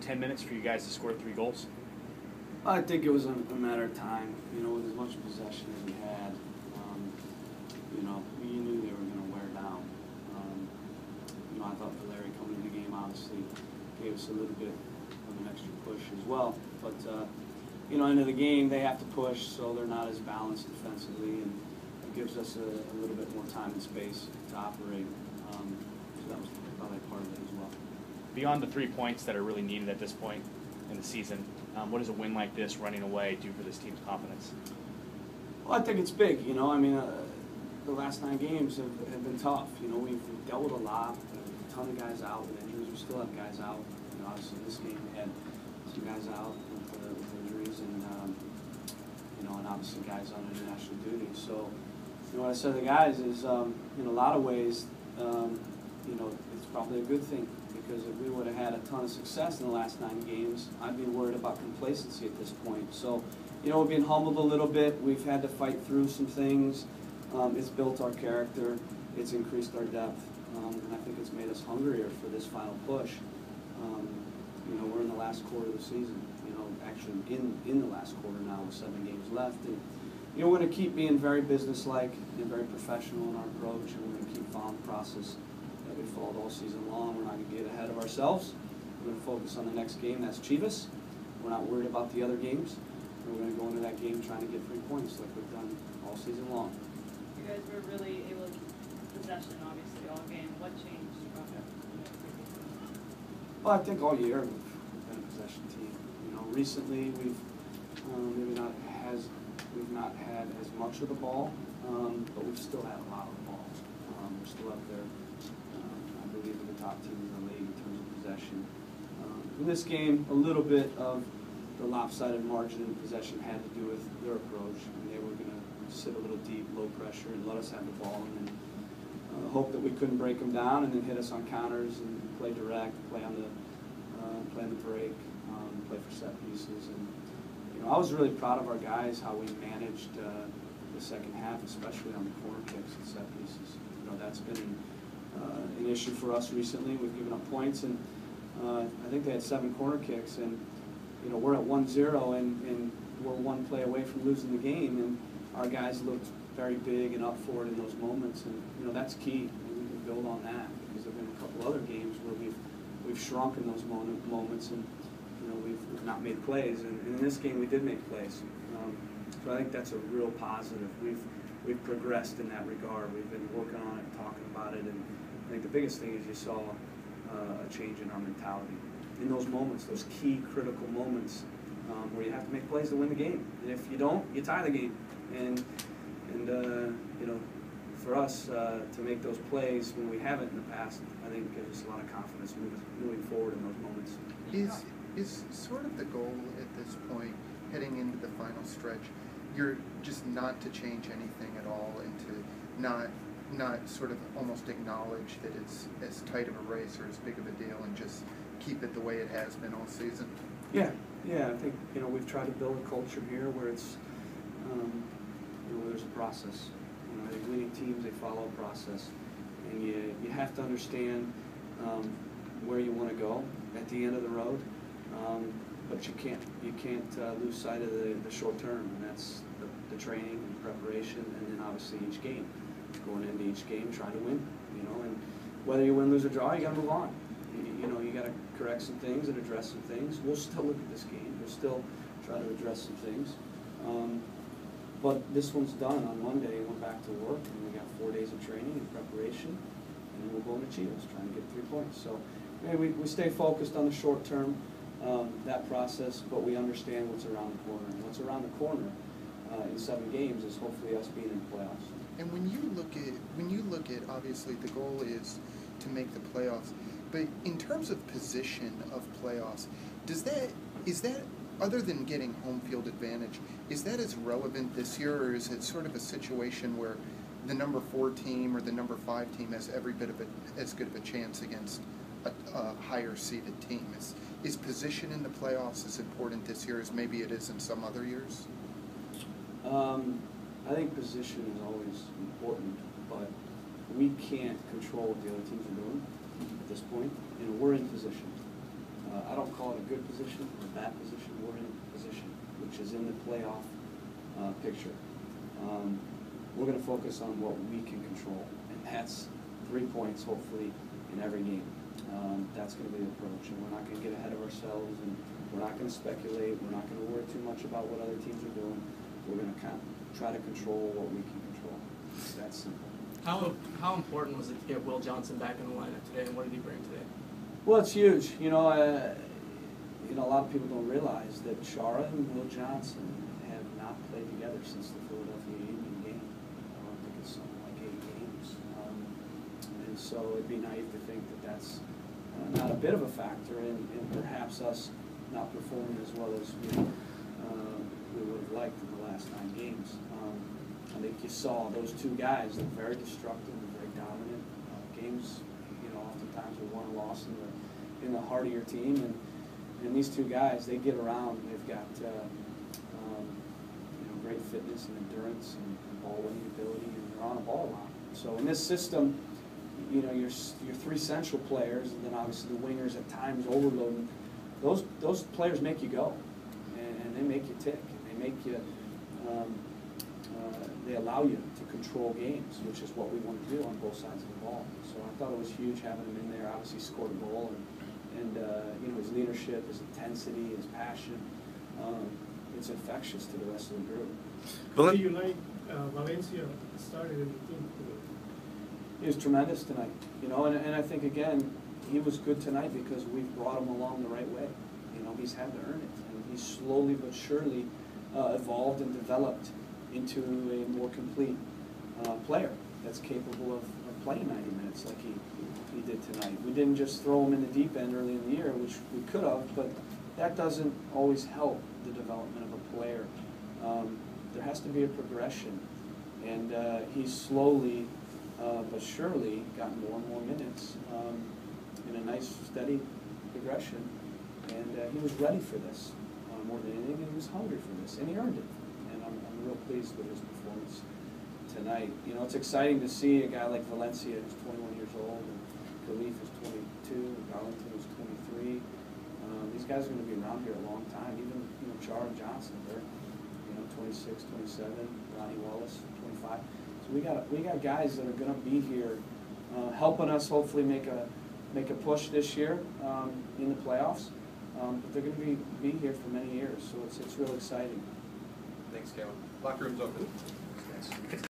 10 minutes for you guys to score 3 goals? I think it was a matter of time. You know, with as much possession as we had, you know, we knew they were going to wear down. You know, I thought Larry coming into the game obviously gave us a little bit of an extra push as well. But you know, into the game they have to push, so they're not as balanced defensively, and it gives us a little bit more time and space to operate. So that was probably part of it as well. Beyond the 3 points that are really needed at this point in the season, what does a win like this, running away, do for this team's confidence? Well, I think it's big. You know, I mean, the last 9 games have been tough. You know, we've dealt with a lot, a ton of guys out with injuries. We still have guys out. You know, obviously this game we had some guys out with injuries, and you know, and obviously guys on international duty. So, you know, what I said to the guys is, in a lot of ways, you know, it's probably a good thing, because if we would have had a ton of success in the last 9 games, I'd be worried about complacency at this point. So, you know, we're being humbled a little bit. We've had to fight through some things. It's built our character. It's increased our depth, and I think it's made us hungrier for this final push. You know, we're in the last quarter of the season. You know, actually in the last quarter now with 7 games left. And, you know, we're going to keep being very businesslike and very professional in our approach, and we're going to keep following the process that we followed all season long. We're not going to get ahead of ourselves. We're going to focus on the next game. That's Chivas. We're not worried about the other games. We're going to go into that game trying to get 3 points like we've done all season long. You guys were really able to keep possession, obviously, all game. What changed from it? Well, I think all year we've been a possession team. You know, recently we've we've not had as much of the ball, but we've still had a lot of the ball. We're still up there. I believe we're the top team in the league in terms of possession. In this game, a little bit of the lopsided margin in possession had to do with their approach, and they were going to sit a little deep, low pressure, and let us have the ball, and then hope that we couldn't break them down, and then hit us on counters and play direct, play on the break, play for set pieces. And you know, I was really proud of our guys, how we managed the second half, especially on the corner kicks and set pieces. You know, that's been an issue for us recently. We've given up points, and I think they had 7 corner kicks, and you know, we're at 1-0, and we're 1 play away from losing the game, and our guys looked very big and up for it in those moments, and you know, that's key. And we can build on that, because there've been a couple other games where we've shrunk in those moments, and you know, we've not made plays, and in this game we did make plays. So I think that's a real positive. We've progressed in that regard. We've been working on it, talking about it, and I think the biggest thing is you saw a change in our mentality in those moments, those key critical moments where you have to make plays to win the game, and if you don't, you tie the game. And you know, for us to make those plays when we haven't in the past, I think gives us a lot of confidence moving forward in those moments. Is sort of the goal at this point, heading into the final stretch, you're just not to change anything at all, and to not sort of almost acknowledge that it's as tight of a race or as big of a deal, and just keep it the way it has been all season? Yeah, I think, you know, we've tried to build a culture here where it's you know, there's a process. You know, the winning teams, they follow a process, and you have to understand where you want to go at the end of the road, but you can't lose sight of the short term, and that's the training and preparation, and then obviously each game, going into each game trying to win. You know, and whether you win, lose, or draw, you got to move on. You know, you got to correct some things and address some things. We'll still look at this game. We'll still try to address some things. But this one's done on Monday, and we're back to work, and we got 4 days of training and preparation, and then we'll go into Chivas trying to get 3 points. So we stay focused on the short term, that process, but we understand what's around the corner. And what's around the corner in 7 games is hopefully us being in the playoffs. And when you look at obviously the goal is to make the playoffs, but in terms of position of playoffs, is that other than getting home field advantage, is that as relevant this year, or is it sort of a situation where the number 4 team or the number 5 team has every bit of as good of a chance against a higher seeded team? Is position in the playoffs as important this year as maybe it is in some other years? I think position is always important, but we can't control what the other teams are doing at this point, and we're in position. I don't call it a good position or a bad position. We're in a position which is in the playoff picture. We're going to focus on what we can control, and that's 3 points, hopefully, in every game. That's going to be the approach, and we're not going to get ahead of ourselves, and we're not going to speculate. We're not going to worry too much about what other teams are doing. We're going to try to control what we can control. It's that simple. How important was it to get Will Johnson back in the lineup today, and what did he bring today? Well, it's huge. You know, a lot of people don't realize that Chara and Will Johnson have not played together since the Philadelphia Union game. I think it's something like 8 games. And so it'd be naive to think that that's not a bit of a factor in perhaps us not performing as well as we would have liked in the last 9 games. I think you saw those 2 guys, they're very destructive and very dominant. Games, oftentimes are won or lost in the heart of your team, and these 2 guys, they get around. They've got great fitness and endurance and ball winning ability, and they're on the ball a lot. So in this system, your 3 central players, and then obviously the wingers at times overloading. Those players make you go, and they make you tick, and they make you. They allow you to control games, which is what we want to do on both sides of the ball. So I thought it was huge having him in there. Obviously scored a goal, and his leadership, his intensity, his passion, it's infectious to the rest of the group. How do you like Valencia started in the team? He was tremendous tonight, and I think again he was good tonight because we've brought him along the right way. He's had to earn it, and he's slowly but surely evolved and developed into a more complete player that's capable of playing 90 minutes like he did tonight. We didn't just throw him in the deep end early in the year, which we could have, but that doesn't always help the development of a player. There has to be a progression, and he's slowly but surely gotten more and more minutes in a nice, steady progression, and he was ready for this more than anything, and he was hungry for this, and he earned it. I'm real pleased with his performance tonight. It's exciting to see a guy like Valencia, who's 21 years old, and Khalif is 22, and Darlington is 23. These guys are going to be around here a long time. Even Chara and Johnson, they're 26, 27. Ronnie Wallace, 25. So we got guys that are going to be here, helping us hopefully make a push this year in the playoffs. But they're going to be here for many years, so it's real exciting. Thanks, Kevin. Locker room's open.